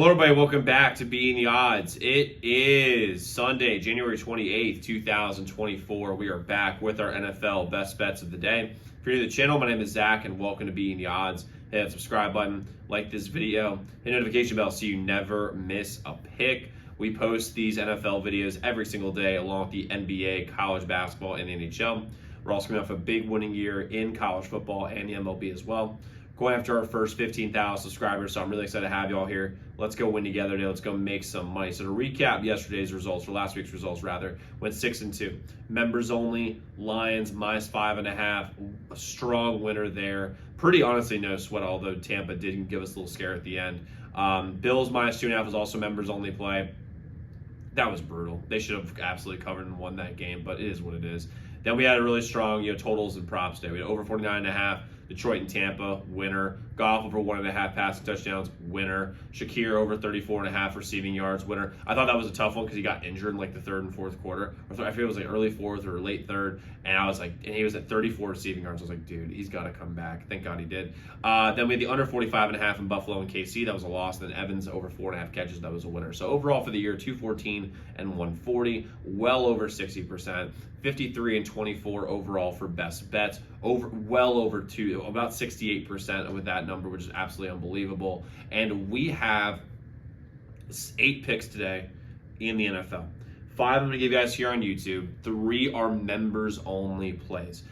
Hello everybody, welcome back to Being the Odds. It is Sunday, January 28th, 2024. We are back with our NFL best bets of the day. If you're new to the channel, my name is Zach and welcome to Being the Odds. Hit that subscribe button, like this video, hit the notification bell so you never miss a pick. We post these NFL videos every single day along with the NBA, college basketball, and the NHL. We're also coming off a big winning year in college football and the MLB as well. Going after our first 15,000 subscribers, so I'm really excited to have y'all here. Let's go win together today. Let's go make some money. So to recap yesterday's results, or last week's results rather, went 6-2. Members only, Lions minus 5.5. A strong winner there. Pretty honestly no sweat, although Tampa did give us a little scare at the end. Bills minus 2.5 was also members only play. That was brutal. They should have absolutely covered and won that game, but it is what it is. Then we had a really strong, totals and props day. We had over 49.5. Detroit and Tampa, winner. Goff over 1.5 passing touchdowns, winner. Shakir over 34.5 receiving yards, winner. I thought that was a tough one because he got injured in like the third and fourth quarter. I forget it was like early fourth or late third, and he was at 34 receiving yards. I was like, dude, he's got to come back. Thank God he did. Then we had the under 45.5 in Buffalo and KC. That was a loss. Then Evans over 4.5 catches. That was a winner. So overall for the year, 214 and 140, well over 60%. 53 and 24 overall for best bets, about 68% with that number, which is absolutely unbelievable. And we have 8 picks today in the NFL. 5 I'm going to give you guys here on YouTube. 3 are members only plays.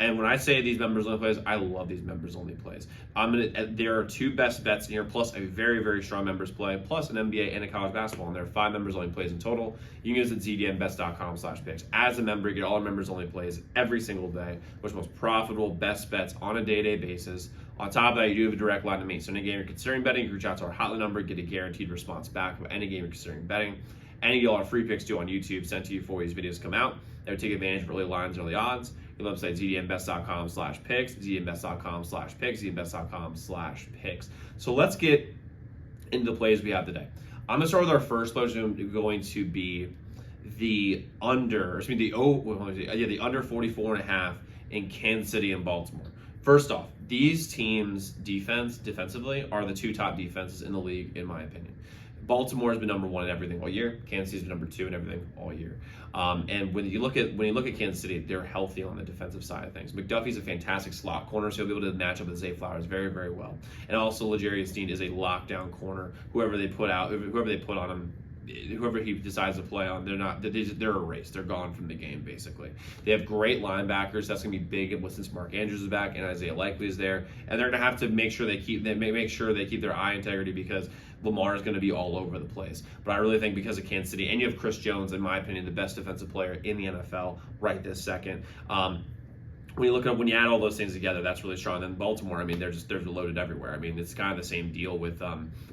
And when I say these members only plays, I love these members only plays. There are 2 best bets in here, plus a very, very strong members play, plus an NBA and a college basketball. And there are 5 members only plays in total. You can use it at zdmbets.com/picks. As a member, you get all our members only plays every single day, which most profitable best bets on a day-to-day basis. On top of that, you do have a direct line to me. So any game you're considering betting, you reach out to our hotline number, get a guaranteed response back of any game you're considering betting. And you get all our free picks too on YouTube, sent to you before these videos come out. They would take advantage of early lines, early odds. Your website, zdmbets.com/picks, zdmbets.com/picks, zdmbets.com/picks. So let's get into the plays we have today. I'm going to start with our first play, which is going to be the under 44.5 in Kansas City and Baltimore. First off, these teams' defensively are the 2 top defenses in the league, in my opinion. Baltimore has been number 1 in everything all year. Kansas City's been number 2 in everything all year. And when you look at Kansas City, they're healthy on the defensive side of things. McDuffie's a fantastic slot corner, so he'll be able to match up with Zay Flowers very, very well. And also, L'Jarius Sneed is a lockdown corner. Whoever they put on him, whoever he decides to play on, they're erased. They're gone from the game, basically. They have great linebackers. That's going to be big since Mark Andrews is back and Isaiah Likely is there. And they're going to have to make sure they keep their eye integrity because Lamar is going to be all over the place. But I really think because of Kansas City, and you have Chris Jones, in my opinion, the best defensive player in the NFL right this second. When you add all those things together, that's really strong. Then Baltimore, they're loaded everywhere. It's kind of the same deal with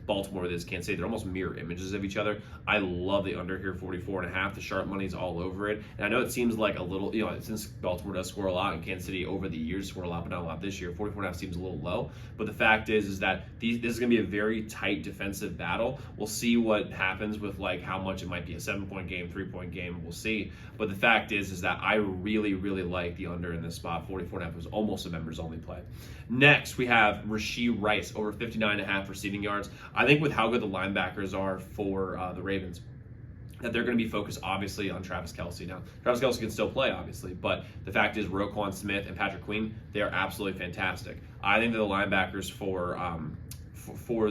Baltimore with this Kansas City. They're almost mirror images of each other. I love the under here, 44.5. The sharp money's all over it. And I know it seems like a little, since Baltimore does score a lot and Kansas City over the years score a lot, but not a lot this year, 44.5 seems a little low. But the fact is that this is going to be a very tight defensive battle. We'll see what happens with how much it might be a 7-point game, 3-point game. We'll see. But the fact is that I really, really like the under in this spot. 44.5 was almost a members only play. Next, we have RRashed Rice over 59.5 receiving yards. I think with how good the linebackers are for the Ravens, that they're going to be focused obviously on Travis Kelce. Now, Travis Kelce can still play obviously, but the fact is Roquan Smith and Patrick Queen, they are absolutely fantastic. I think that the linebackers for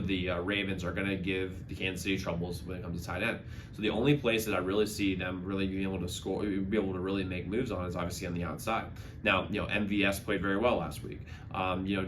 the Ravens are going to give the Kansas City troubles when it comes to tight end. So the only place that I really see them really being able to score, be able to really make moves on is obviously on the outside. Now, MVS played very well last week.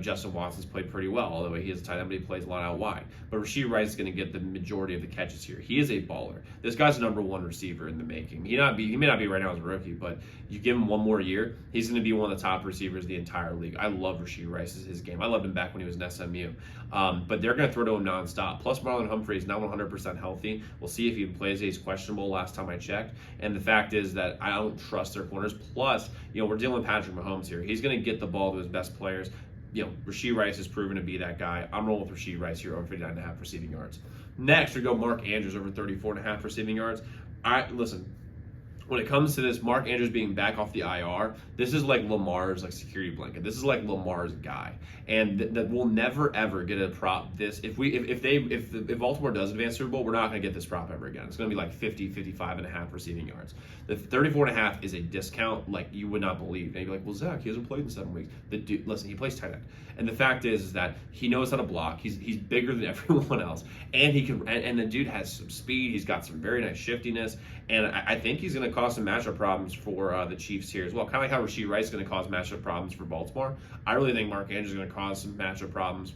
Justin Watson's played pretty well, although he is a tight end, but he plays a lot out wide. But RRashed Rice is going to get the majority of the catches here. He is a baller. This guy's a number 1 receiver in the making. He may not be right now as a rookie, but you give him one more year, he's going to be one of the top receivers in the entire league. I love RRashed Rice's his game. I loved him back when he was in SMU. But they're going to throw to him nonstop. Plus, Marlon Humphrey is not 100% healthy. We'll see if he plays. He's questionable last time I checked. And the fact is that I don't trust their corners. Plus, we're dealing with Patrick Mahomes here. He's going to get the ball to his best players. RRashed Rice has proven to be that guy. I'm rolling with RRashed Rice here over 59.5 receiving yards. Next, we go Mark Andrews over 34.5 receiving yards. Listen, when it comes to this, Mark Andrews being back off the IR, this is like Lamar's like security blanket. This is like Lamar's guy, and that we'll never ever get a prop this. If Baltimore does advance Super Bowl, we're not going to get this prop ever again. It's going to be like 50, 55.5 receiving yards. The 34.5 is a discount like you would not believe. And you'd be like, well, Zach, he hasn't played in 7 weeks. The dude, listen, he plays tight end, and the fact is that he knows how to block. He's bigger than everyone else, and he can. And the dude has some speed. He's got some very nice shiftiness, and I think he's going to cause some matchup problems for the Chiefs here as well. Kind of like how RRashed Rice is going to cause matchup problems for Baltimore. I really think Mark Andrews is going to cause some matchup problems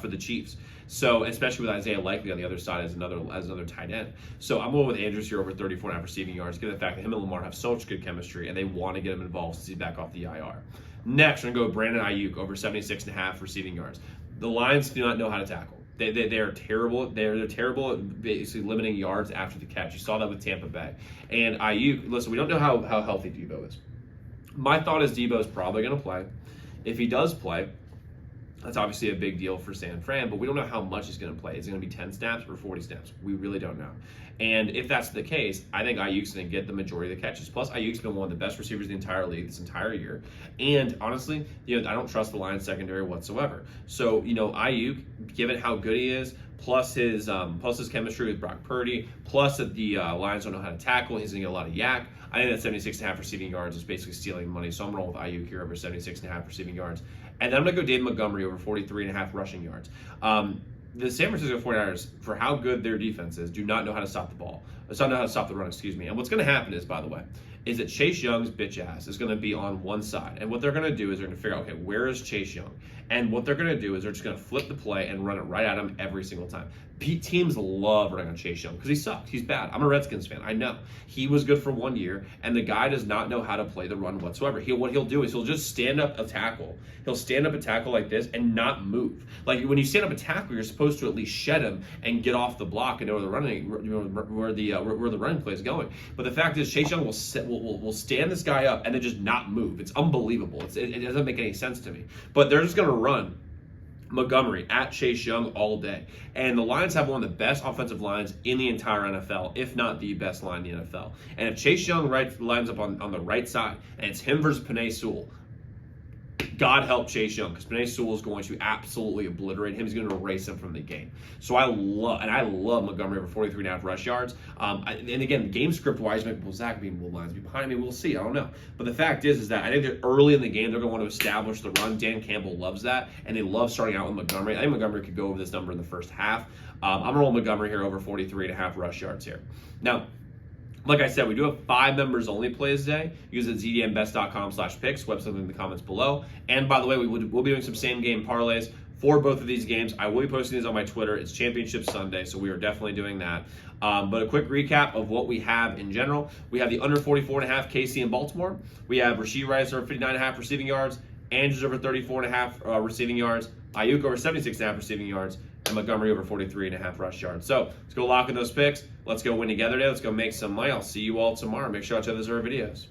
for the Chiefs. So, especially with Isaiah Likely on the other side as another tight end. So, I'm going with Andrews here over 34.5 receiving yards, given the fact that him and Lamar have such good chemistry, and they want to get him involved since he's back off the IR. Next, we're going to go with Brandon Aiyuk over 76.5 receiving yards. The Lions do not know how to tackle. They're terrible. They're terrible at basically limiting yards after the catch. You saw that with Tampa Bay. And Aiyuk, listen, we don't know how healthy Debo is. My thought is Debo is probably going to play. If he does play, that's obviously a big deal for San Fran, but we don't know how much he's going to play. Is it going to be 10 snaps or 40 snaps? We really don't know. And if that's the case, I think Aiyuk's going to get the majority of the catches. Plus, Aiyuk's been one of the best receivers in the entire league this entire year. And honestly, I don't trust the Lions secondary whatsoever. So, Aiyuk, given how good he is, plus his chemistry with Brock Purdy, plus that the Lions don't know how to tackle, he's going to get a lot of yak. I think that 76.5 receiving yards is basically stealing money. So I'm going to roll with Aiyuk here over 76.5 receiving yards. And then I'm going to go David Montgomery over 43.5 rushing yards. The San Francisco 49ers, for how good their defense is, do not know how to stop the ball. It's not know how to stop the run, excuse me. And what's going to happen is, by the way, is that Chase Young's bitch ass is going to be on one side. And what they're going to do is they're going to figure out, okay, where is Chase Young? And what they're going to do is they're just going to flip the play and run it right at him every single time. Teams love running on Chase Young because he sucks. He's bad. I'm a Redskins fan. I know. He was good for 1 year, and the guy does not know how to play the run whatsoever. What he'll do is he'll just stand up a tackle. He'll stand up a tackle like this and not move. Like when you stand up a tackle, you're supposed to at least shed him and get off the block and know where the running play is going. But the fact is, Chase Young will stand this guy up and then just not move. It's unbelievable. It doesn't make any sense to me. But they're just going to run Montgomery at Chase Young all day. And the Lions have one of the best offensive lines in the entire NFL, if not the best line in the NFL. And if Chase Young lines up on the right side, and it's him versus Penei Sewell, God help Chase Young, because Penei Sewell is going to absolutely obliterate him. He's going to erase him from the game. So I love Montgomery over 43.5 rush yards. And again, game script wise, maybe Zach being will lines behind me. We'll see. I don't know. But the fact is that I think that early in the game they're going to want to establish the run. Dan Campbell loves that, and they love starting out with Montgomery. I think Montgomery could go over this number in the first half. I'm rolling Montgomery here over 43.5 rush yards here. Now, like I said, we do have 5 members only plays today. Use it at zdmbest.com/picks. Website in the comments below. And by the way, we'll be doing some same game parlays for both of these games. I will be posting these on my Twitter. It's Championship Sunday, so we are definitely doing that. But a quick recap of what we have in general. We have the under 44.5 KC in Baltimore. We have RRashed Rice over 59.5 receiving yards. Andrews over 34.5 receiving yards. Aiyuk over 76.5 receiving yards. And Montgomery over 43.5 rush yards. So let's go lock in those picks. Let's go win together today. Let's go make some money. I'll see you all tomorrow. Make sure to check those other videos.